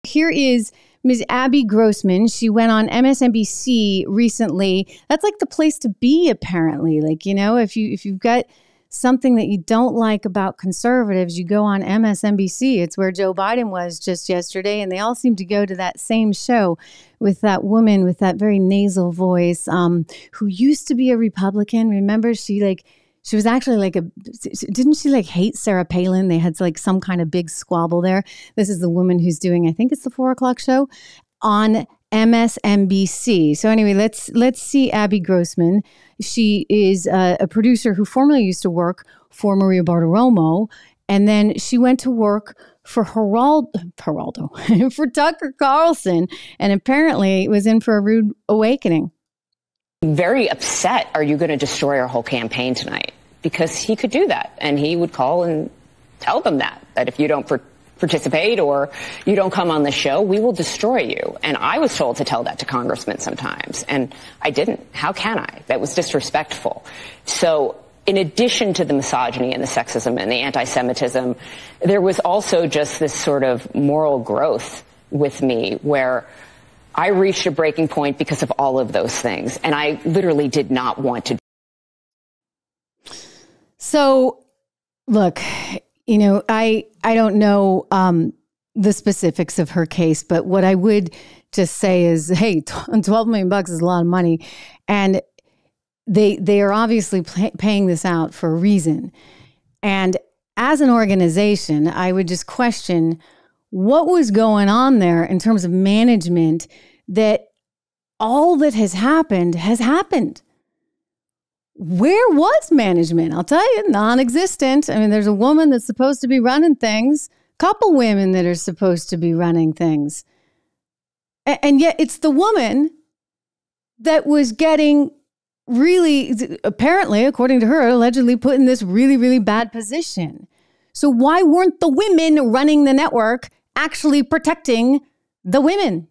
Here is Ms. Abby Grossman. She went on MSNBC recently. That's like the place to be, apparently. Like, you know, if you've got something that you don't like about conservatives, you go on MSNBC. It's where Joe Biden was just yesterday, and they all seem to go to that same show with that woman with that very nasal voice, who used to be a Republican. Remember, she was actually didn't she like hate Sarah Palin? They had like some kind of big squabble there. This is the woman who's doing, I think it's the 4:00 show on MSNBC. So anyway, let's see Abby Grossman. She is a producer who formerly used to work for Maria Bartiromo, and then she went to work for Geraldo for Tucker Carlson, and apparently was in for a rude awakening. Very upset. Are you going to destroy our whole campaign tonight? Because he could do that, and he would call and tell them that if you don't participate or you don't come on the show, we will destroy you. And I was told to tell that to congressmen sometimes, and I didn't. How can I? That was disrespectful. So in addition to the misogyny and the sexism and the anti-Semitism, there was also just this sort of moral growth with me where I reached a breaking point because of all of those things. And I literally did not want to. So, look, you know, I don't know the specifics of her case, but what I would just say is, hey, $12 million is a lot of money. And they are obviously paying this out for a reason. And as an organization, I would just question what was going on there in terms of management, that all that has happened has happened. Where was management? I'll tell you, non-existent. I mean, there's a woman that's supposed to be running things, couple women that are supposed to be running things. And yet it's the woman that was getting really, apparently, according to her, allegedly put in this really, really bad position. So why weren't the women running the network actually protecting the women?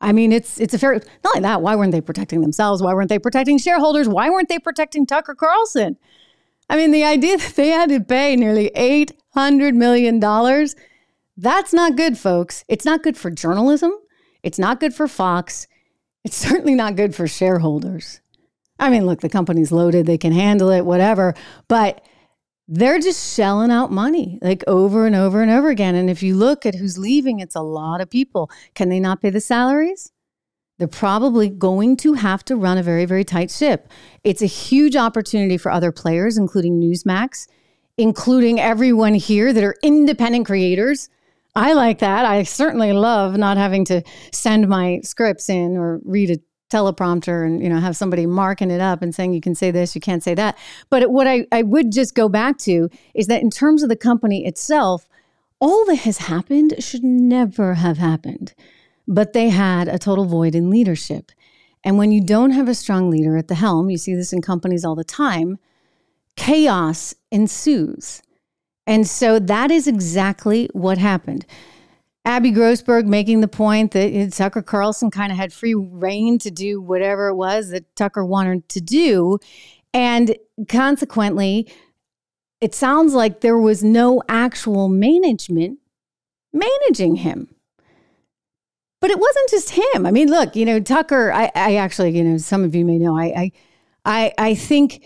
I mean, it's a fair, not only that, why weren't they protecting themselves? Why weren't they protecting shareholders? Why weren't they protecting Tucker Carlson? I mean, the idea that they had to pay nearly $800 million, that's not good, folks. It's not good for journalism. It's not good for Fox. It's certainly not good for shareholders. I mean, look, the company's loaded. They can handle it, whatever. But they're just shelling out money like over and over and over again. And if you look at who's leaving, it's a lot of people. Can they not pay the salaries? They're probably going to have to run a very, very tight ship. It's a huge opportunity for other players, including Newsmax, including everyone here that are independent creators. I like that. I certainly love not having to send my scripts in or read a teleprompter and, you know, have somebody marking it up and saying you can say this, you can't say that. But what I would just go back to is that in terms of the company itself, all that has happened should never have happened. But they had a total void in leadership. And when you don't have a strong leader at the helm, you see this in companies all the time, chaos ensues. And so that is exactly what happened. Abby Grossberg making the point that Tucker Carlson kind of had free reign to do whatever it was that Tucker wanted to do. And consequently, it sounds like there was no actual management managing him. But it wasn't just him. I mean, look, you know, Tucker, I actually, you know, some of you may know, I think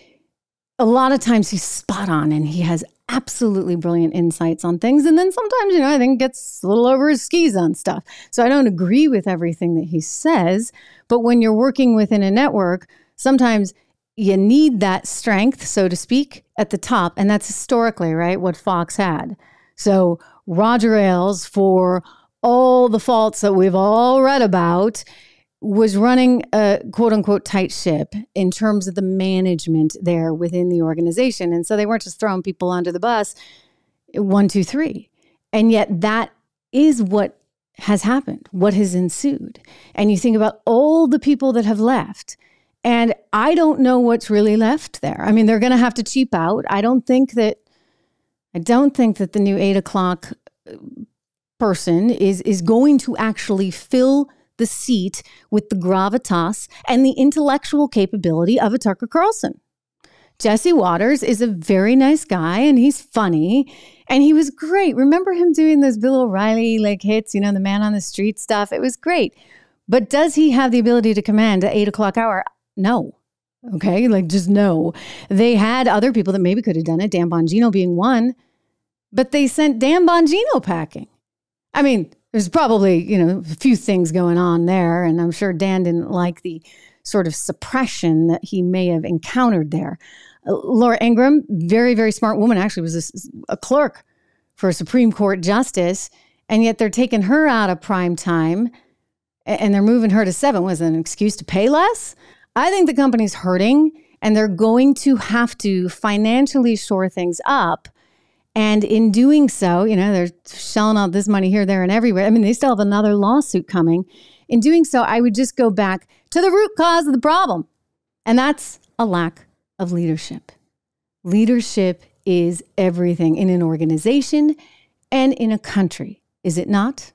a lot of times he's spot on and he has absolutely brilliant insights on things. And then sometimes, you know, I think gets a little over his skis on stuff. So I don't agree with everything that he says. But when you're working within a network, sometimes you need that strength, so to speak, at the top. And that's historically, right, what Fox had. So Roger Ailes, for all the faults that we've all read about, was running a quote unquote tight ship in terms of the management there within the organization. And so they weren't just throwing people under the bus, 1, 2, 3. And yet that is what has happened, what has ensued. And you think about all the people that have left, and I don't know what's really left there. I mean, they're going to have to cheap out. I don't think that the new 8 o'clock person is going to actually fill the seat with the gravitas and the intellectual capability of a Tucker Carlson. Jesse Waters is a very nice guy and he's funny and he was great. Remember him doing those Bill O'Reilly like hits, the man on the street stuff? It was great. But does he have the ability to command at 8 o'clock hour? No. Okay. Just no. They had other people that maybe could have done it. Dan Bongino being one, but they sent Dan Bongino packing. I mean, there's probably, a few things going on there. And I'm sure Dan didn't like the sort of suppression that he may have encountered there. Laura Ingraham, very, very smart woman, actually was a clerk for a Supreme Court justice, and yet they're taking her out of prime time and they're moving her to 7. Was it an excuse to pay less? I think the company's hurting and they're going to have to financially shore things up. And in doing so, they're shelling out this money here, there, and everywhere. I mean, they still have another lawsuit coming. In doing so, I would just go back to the root cause of the problem, and that's a lack of leadership. Leadership is everything in an organization and in a country, is it not?